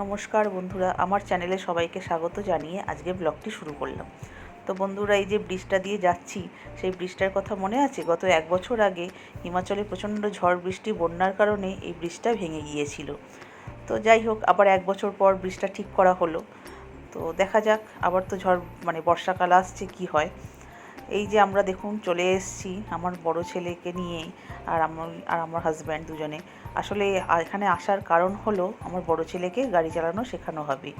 নমস্কার বন্ধুরা, আমার চ্যানেলে সবাইকে স্বাগত জানিয়ে আজকে ব্লগটি শুরু করলাম। তো বন্ধুরা, এই যে ব্রিজটা দিয়ে যাচ্ছি, সেই ব্রিজটার কথা মনে আছে? গত 1 বছর আগে হিমাচলে প্রচণ্ড ঝড় বৃষ্টি বন্যার কারণে এই ব্রিজটা ভেঙে গিয়েছিল। তো যাই হোক, আবার 1 বছর পর ব্রিজটা ঠিক করা হলো। তো দেখা যাক, আবার তো বর্ষাকাল আসছে, কি হয়। এই যে আমরা দেখুন চলে এসেছি আমার বড় ছেলেকে নিয়ে, আর আমার হাজব্যান্ড দুজনে। আসলে এখানে আসার কারণ হলো আমার বড় ছেলেকে গাড়ি চালানো শেখানো হবে।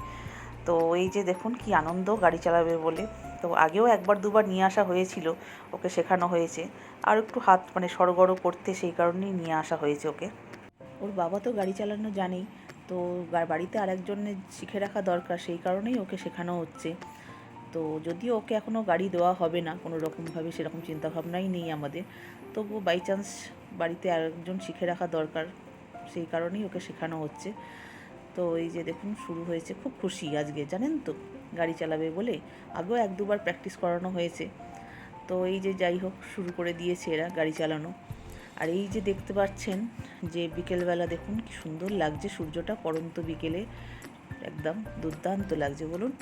তো এই যে দেখুন কি আনন্দ গাড়ি চালাবে বলে। তো আগেও একবার দুবার নিয়ে আসা হয়েছিল, ওকে শেখানো হয়েছে। আর একটু হাত সড়গড় করতে, সেই কারণেই নিয়ে আসা হয়েছে ওকে। ওর বাবা তো গাড়ি চালানো জানেই, তো বাড়িতে আরেকজনের শিখে রাখা দরকার, সেই কারণেই ওকে শেখানো হচ্ছে। তো যদিও ওকে এখনও গাড়ি দেওয়া হবে না কোনো রকমভাবে, সেরকম চিন্তাভাবনাই নেই আমাদের। তবুও বাই চান্স বাড়িতে আরেকজন শিখে রাখা দরকার, সেই কারণেই ওকে শেখানো হচ্ছে। তো এই যে দেখুন শুরু হয়েছে, খুব খুশি আজকে, জানেন তো, গাড়ি চালাবে বলে। আগেও 1-2বার প্র্যাকটিস করানো হয়েছে। তো এই যে যাই হোক, শুরু করে দিয়েছে এরা গাড়ি চালানো। আর এই যে দেখতে পাচ্ছেন যে বিকেলবেলা দেখুন কি সুন্দর লাগছে, সূর্যটা পড়ন্ত বিকেলে একদম দুর্দান্ত লাগছে বলুন।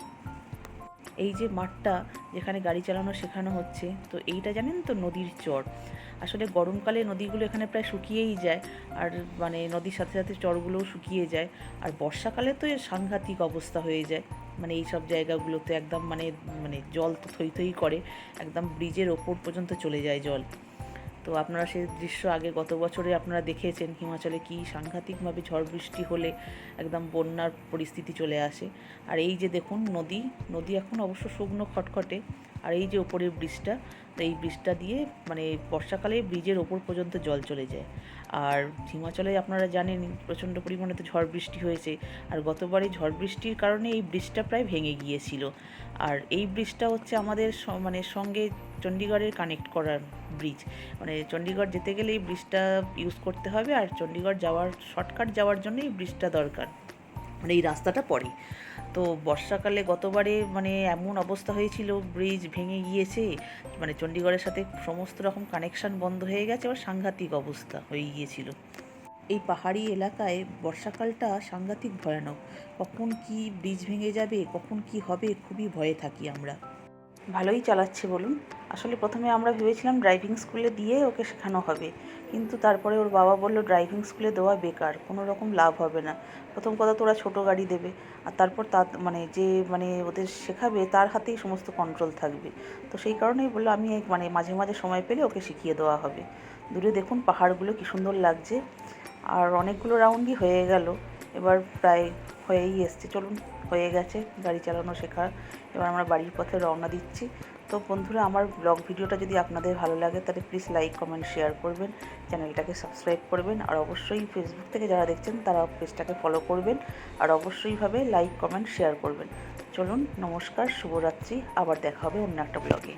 এই যে মাঠটা যেখানে গাড়ি চালানো শেখানো হচ্ছে, তো এইটা জানেন তো নদীর চর। আসলে গরমকালে নদীগুলো এখানে প্রায় শুকিয়েই যায়, আর নদীর সাথে সাথে চরগুলোও শুকিয়ে যায়। আর বর্ষাকালে তো এর সাংঘাতিক অবস্থা হয়ে যায়, এই সব জায়গাগুলোতে একদম জল তো থই থই করে, একদম ব্রিজের ওপর পর্যন্ত চলে যায় জল। তো আপনারা সেই দৃশ্য আগে গত বছরে আপনারা দেখেছেন, হিমাচলে কি সাংঘাতিকভাবে ঝড় বৃষ্টি হলে একদম বন্যার পরিস্থিতি চলে আসে। আর এই যে দেখুন নদী, নদী এখন অবশ্য শুকনো খটখটে। আর এই যে ওপরের ব্রিজটা, তো এই ব্রিজটা দিয়ে বর্ষাকালে ব্রিজের ওপর পর্যন্ত জল চলে যায়। আর হিমাচলে আপনারা জানেন প্রচণ্ড পরিমাণে তো ঝড় বৃষ্টি হয়েছে। আর গতবারে ঝড় বৃষ্টির কারণে এই ব্রিজটা প্রায় ভেঙে গিয়েছিল। আর এই ব্রিজটা হচ্ছে আমাদের সঙ্গে চণ্ডীগড়ের কানেক্ট করার ব্রিজ। চণ্ডীগড় যেতে গেলে এই ব্রিজটা ইউজ করতে হবে, আর চণ্ডীগড় যাওয়ার শর্টকাট যাওয়ার জন্য এই ব্রিজটা দরকার, এই রাস্তাটা পড়ে। তো বর্ষাকালে গতবারে এমন অবস্থা হয়েছিল, ব্রিজ ভেঙে গিয়েছে, চণ্ডীগড়ের সাথে সমস্ত রকম কানেকশান বন্ধ হয়ে গেছে, আবার সাংঘাতিক অবস্থা হয়ে গিয়েছিল। এই পাহাড়ি এলাকায় বর্ষাকালটা সাংঘাতিক ভয়ানক। কখন কি ব্রিজ ভেঙে যাবে, কখন কি হবে, খুবই ভয়ে থাকি আমরা। ভালোই চালাচ্ছে বলুন। আসলে প্রথমে আমরা ভেবেছিলাম ড্রাইভিং স্কুলে দিয়ে ওকে শেখানো হবে, কিন্তু তারপরে ওর বাবা বলল ড্রাইভিং স্কুলে দেওয়া বেকার, কোনো রকম লাভ হবে না। প্রথম কথা তো ওরা ছোটো গাড়ি দেবে, আর তারপর তার ওদের শেখাবে তার হাতেই সমস্ত কন্ট্রোল থাকবে। তো সেই কারণেই বললো আমি মাঝে মাঝে সময় পেলে ওকে শিখিয়ে দেওয়া হবে। দূরে দেখুন পাহাড়গুলো কী সুন্দর লাগছে। আর অনেকগুলো রাউন্ডই হয়ে গেল, এবার প্রায় হয়েই এসছে। চলুন, হয়ে গেছে গাড়ি চালানো শেখা। এবার আমরা বাড়ির পথে রওনা দিচ্ছি। তো বন্ধুরা, আমার ব্লগ ভিডিওটা যদি আপনাদের ভালো লাগে তাহলে প্লিজ লাইক, কমেন্ট, শেয়ার করবেন, চ্যানেলটাকে সাবস্ক্রাইব করবেন। আর অবশ্যই ফেসবুক থেকে যারা দেখছেন তারা পেজটাকে ফলো করবেন, আর অবশ্যইভাবে লাইক, কমেন্ট, শেয়ার করবেন। চলুন, নমস্কার, শুভরাত্রি, আবার দেখা হবে অন্য একটা ব্লগে।